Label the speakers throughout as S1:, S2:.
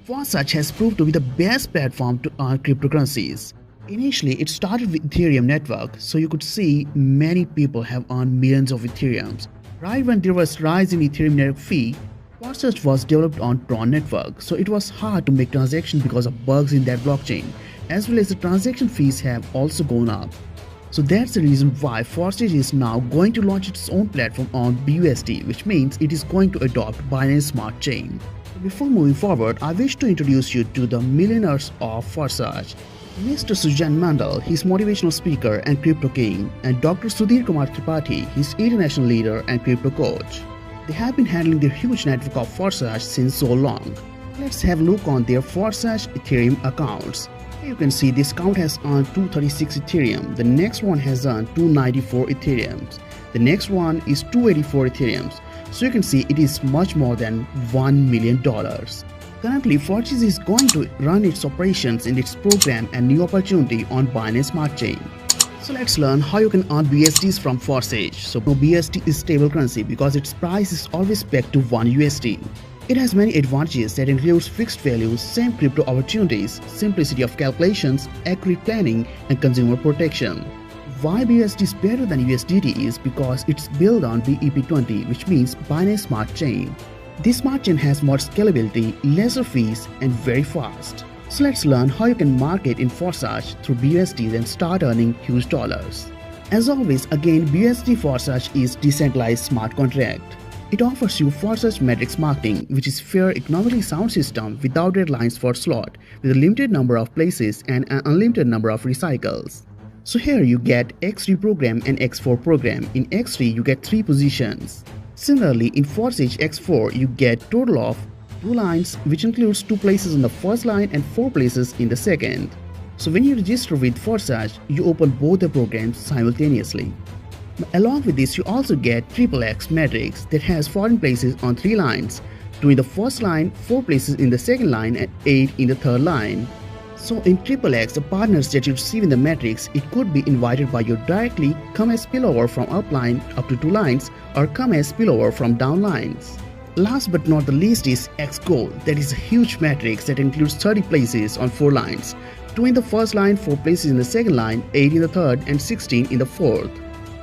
S1: Forsage has proved to be the best platform to earn cryptocurrencies. Initially, it started with Ethereum network, so you could see many people have earned millions of Ethereums. Right when there was rise in Ethereum network fee, Forsage was developed on Tron network, so it was hard to make transactions because of bugs in that blockchain, as well as the transaction fees have also gone up. So that's the reason why Forsage is now going to launch its own platform on BUSD, which means it is going to adopt Binance Smart Chain. Before moving forward, I wish to introduce you to the millionaires of Forsage. Mr. Sujan Mandal, his motivational speaker and crypto king, and Dr. Sudhir Kumar Tripathi, his international leader and crypto coach. They have been handling their huge network of Forsage since so long. Let's have a look on their Forsage Ethereum accounts. Here you can see this account has earned 236 Ethereum, the next one has earned 294 Ethereums, the next one is 284 Ethereums. So you can see it is much more than $1 million. Currently, Forsage is going to run its operations in its program and new opportunity on Binance Smart Chain. So let's learn how you can earn BUSDs from Forsage. So BUSD is stable currency because its price is always pegged to 1 USD. It has many advantages that includes fixed values, same crypto opportunities, simplicity of calculations, accurate planning, and consumer protection. Why BUSD is better than USDT is because it's built on BEP20, which means Binance Smart Chain. This smart chain has more scalability, lesser fees, and very fast. So let's learn how you can market in Forsage through BUSD and start earning huge dollars. As always, again, BUSD Forsage is decentralized smart contract. It offers you Forsage Matrix marketing, which is fair, economically sound system without deadlines for slot, with a limited number of places and an unlimited number of recycles. So here you get X3 program and X4 program. In X3 you get 3 positions. Similarly, in Forsage X4 you get total of 2 lines, which includes 2 places in the first line and 4 places in the second. So when you register with Forsage, you open both the programs simultaneously. Along with this, you also get XXX matrix that has 14 places on 3 lines, 2 in the first line, 4 places in the second line, and 8 in the third line. So in XXX, the partners that you receive in the matrix, it could be invited by you directly, come as spillover from up line up to 2 lines, or come as spillover from down lines. Last but not the least is X Gold, that is a huge matrix that includes 30 places on 4 lines, 2 in the first line, 4 places in the second line, 8 in the third, and 16 in the fourth.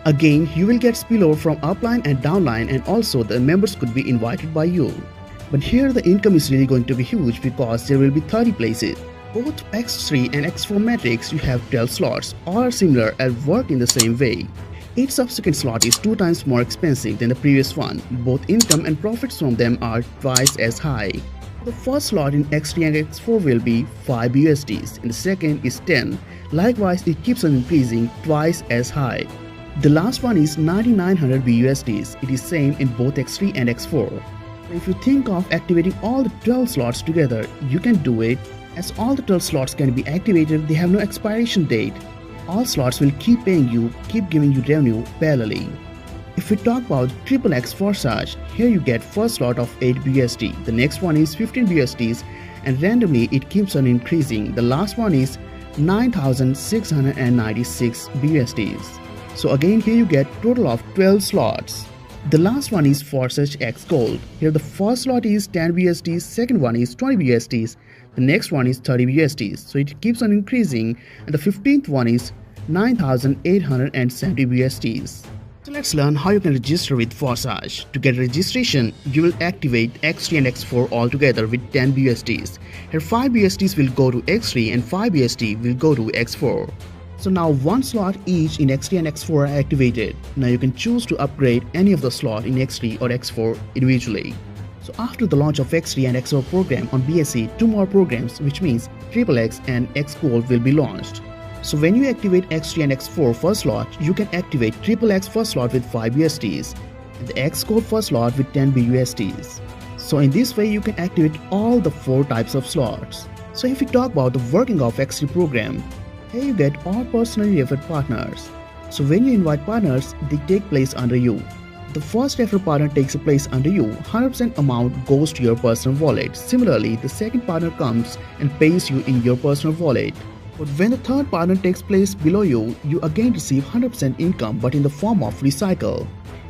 S1: Again, you will get spillover from upline and downline, and also the members could be invited by you. But here the income is really going to be huge because there will be 30 places. Both X3 and X4 matrix you have 12 slots, all are similar and work in the same way. Each subsequent slot is 2 times more expensive than the previous one. Both income and profits from them are twice as high. The first slot in X3 and X4 will be 5 USDs and the second is 10. Likewise, it keeps on increasing twice as high. The last one is 9900 BUSDs. It is same in both X3 and X4. If you think of activating all the 12 slots together, you can do it. As all the 12 slots can be activated, they have no expiration date. All slots will keep paying you, keep giving you revenue parallelly. If we talk about XXX Forsage, here you get first slot of 8 BUSD, the next one is 15 BUSDs, and randomly it keeps on increasing. The last one is 9696 BUSDs. So again, here you get total of 12 slots. The last one is Forsage X Gold. Here the first slot is 10 BUSDs, second one is 20 BUSDs, the next one is 30 BUSDs. So it keeps on increasing, and the 15th one is 9870 BUSDs. So let's learn how you can register with Forsage. To get registration, you will activate X3 and X4 all together with 10 BUSDs. Here 5 BUSDs will go to X3 and 5 BUSD will go to X4. So now 1 slot each in X3 and X4 are activated. Now you can choose to upgrade any of the slot in X3 or X4 individually. So after the launch of X3 and X4 program on BSC, 2 more programs, which means XXX and X Gold, will be launched. So when you activate X3 and X4 first slot, you can activate XXX first slot with 5 USDs and the X Gold first slot with 10 BUSDs. So in this way you can activate all the 4 types of slots. So if we talk about the working of X3 program, here you get all personally referred partners. So when you invite partners, they take place under you. The first referral partner takes a place under you, 100% amount goes to your personal wallet. Similarly, the second partner comes and pays you in your personal wallet. But when the third partner takes place below you, you again receive 100% income but in the form of recycle.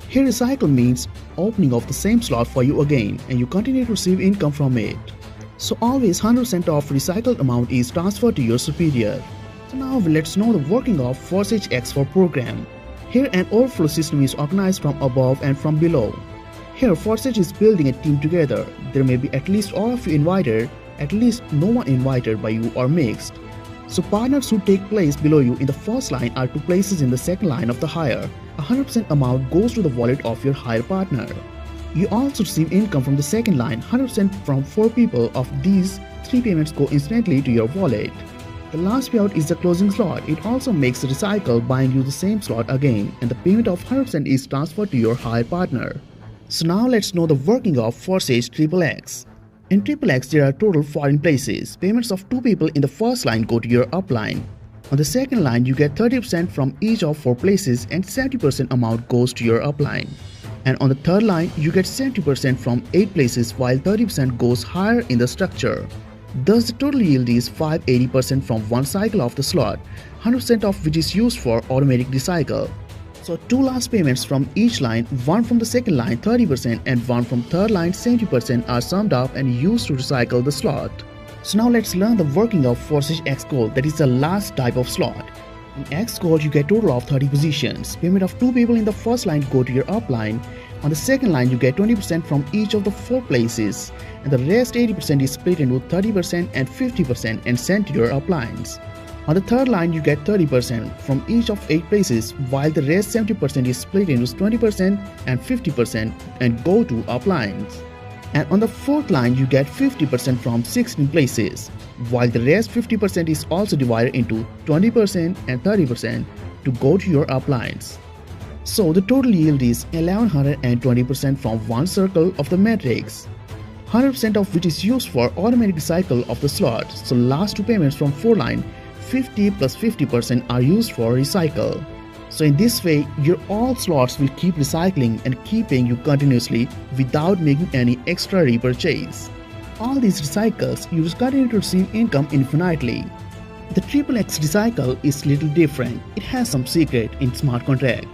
S1: Here recycle means opening of the same slot for you again and you continue to receive income from it. So always 100% of recycled amount is transferred to your superior. So now let's know the working of Forsage X4 program. Here an overflow system is organized from above and from below. Here Forsage is building a team together. There may be at least all of you invited, at least no one invited by you or mixed. So partners who take place below you in the first line are to places in the second line of the hire. 100% amount goes to the wallet of your hire partner. You also receive income from the second line. 100% from 4 people. Of these, 3 payments go instantly to your wallet. The last payout is the closing slot. It also makes a recycle buying you the same slot again, and the payment of 100% is transferred to your hire partner. So now let's know the working of Forsage XXX. In XXX there are total 14 places. Payments of 2 people in the first line go to your upline. On the second line you get 30% from each of 4 places and 70% amount goes to your upline. And on the third line you get 70% from 8 places while 30% goes higher in the structure. Thus the total yield is 580% from one cycle of the slot, 100% of which is used for automatic recycle. So 2 last payments from each line, one from the second line 30% and one from third line 70% are summed up and used to recycle the slot. So now let's learn the working of Forsage X Gold, that is the last type of slot. In X Gold you get total of 30 positions. Payment of 2 people in the first line go to your upline. On the second line you get 20% from each of the 4 places, and the rest 80% is split into 30% and 50% and sent to your uplines. On the third line you get 30% from each of 8 places, while the rest 70% is split into 20% and 50% and go to uplines. And on the fourth line you get 50% from 16 places, while the rest 50% is also divided into 20% and 30% to go to your uplines. So the total yield is 1120% from one circle of the matrix, 100% of which is used for automatic recycle of the slot. So last 2 payments from 4 line, 50 plus 50% are used for recycle. So in this way, your all slots will keep recycling and keep paying you continuously without making any extra repurchase. All these recycles, you will continue to receive income infinitely. The XXX recycle is little different. It has some secret in smart contract.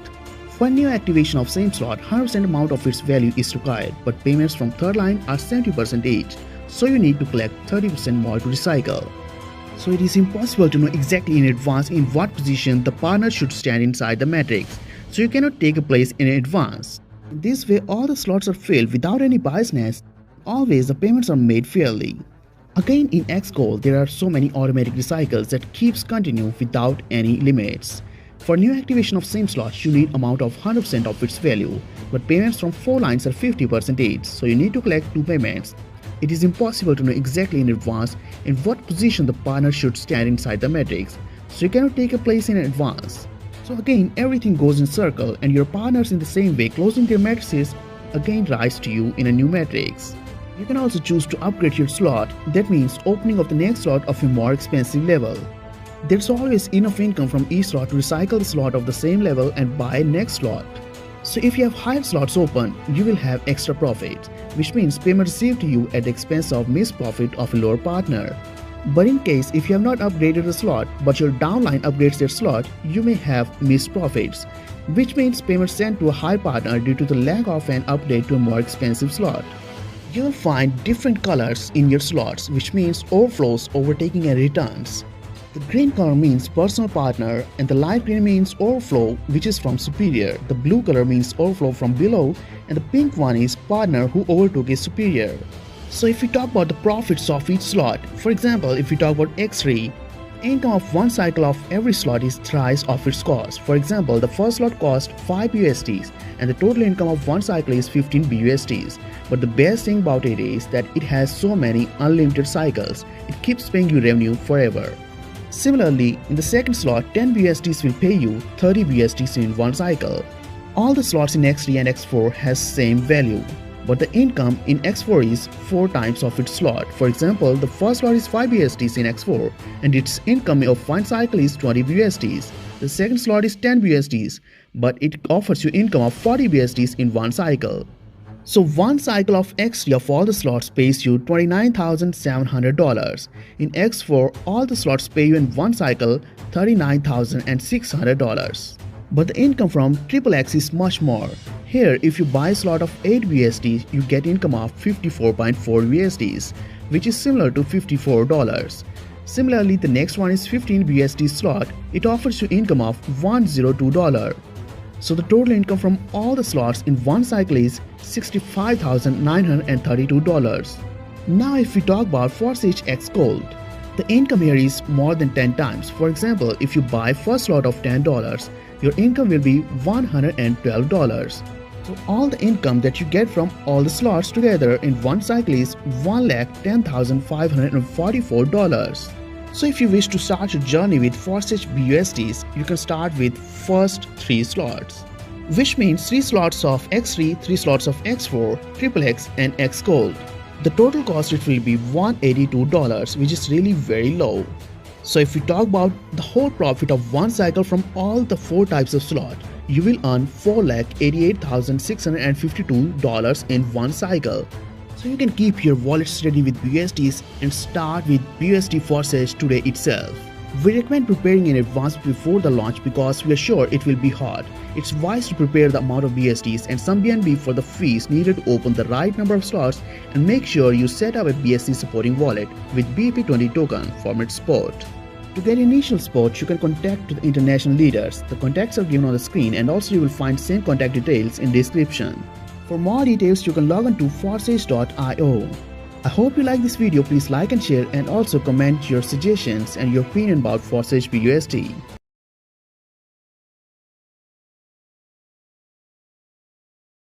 S1: For new activation of same slot, 100% amount of its value is required, but payments from third line are 70% each, so you need to collect 30% more to recycle. So it is impossible to know exactly in advance in what position the partner should stand inside the matrix, so you cannot take a place in advance. In this way, all the slots are filled without any biasness. Always the payments are made fairly. Again, in X Gold, there are so many automatic recycles that keeps continue without any limits. For new activation of same slot, you need amount of 100% of its value, but payments from 4 lines are 50% each, so you need to collect 2 payments. It is impossible to know exactly in advance in what position the partner should stand inside the matrix, so you cannot take a place in advance. So again, everything goes in circle and your partners in the same way closing their matrices again rise to you in a new matrix. You can also choose to upgrade your slot, that means opening of the next slot of a more expensive level. There's always enough income from each slot to recycle the slot of the same level and buy next slot. So if you have higher slots open, you will have extra profit, which means payment received to you at the expense of missed profit of a lower partner. But in case if you have not upgraded a slot, but your downline upgrades their slot, you may have missed profits, which means payment sent to a higher partner due to the lack of an update to a more expensive slot. You will find different colors in your slots, which means overflows, overtaking and returns. The green color means personal partner and the light green means overflow, which is from superior. The blue color means overflow from below and the pink one is partner who overtook a superior. So if we talk about the profits of each slot, for example, if we talk about X3, income of one cycle of every slot is thrice of its cost. For example, the first slot cost 5 BUSDs and the total income of one cycle is 15 BUSDs. But the best thing about it is that it has so many unlimited cycles. It keeps paying you revenue forever. Similarly, in the second slot, 10 BUSDs will pay you 30 BUSDs in one cycle. All the slots in X3 and X4 has same value, but the income in X4 is 4 times of its slot. For example, the first slot is 5 BUSDs in X4 and its income of one cycle is 20 BUSDs. The second slot is 10 BUSDs, but it offers you income of 40 BUSDs in one cycle. So one cycle of X3 of all the slots pays you $29,700. In X4, all the slots pay you in one cycle $39,600. But the income from XXX is much more. Here, if you buy a slot of 8 BUSDs, you get income of 54.4 BUSDs. which is similar to $54. Similarly, the next one is 15 BUSD slot. It offers you income of $102. So the total income from all the slots in one cycle is $65,932. Now if we talk about Forsage X Gold, the income here is more than 10 times. For example, if you buy first slot of $10, your income will be $112. So all the income that you get from all the slots together in one cycle is $110,544. So if you wish to start your journey with Forsage BUSDs, you can start with first 3 slots, which means 3 slots of X3, 3 slots of X4, XXX and X Gold. The total cost it will be $182, which is really very low. So if we talk about the whole profit of one cycle from all the 4 types of slot, you will earn $488,652 in one cycle. So you can keep your wallets ready with BUSDs and start with BUSD Forsage today itself. We recommend preparing in advance before the launch because we are sure it will be hard. It's wise to prepare the amount of BUSDs and some BNB for the fees needed to open the right number of slots, and make sure you set up a BUSD supporting wallet with BEP20 token format support. To get initial support, you can contact the international leaders. The contacts are given on the screen, and also you will find same contact details in description. For more details, you can log on to forsage.io. I hope you like this video. Please like and share, and also comment your suggestions and your opinion about Forsage BUSD.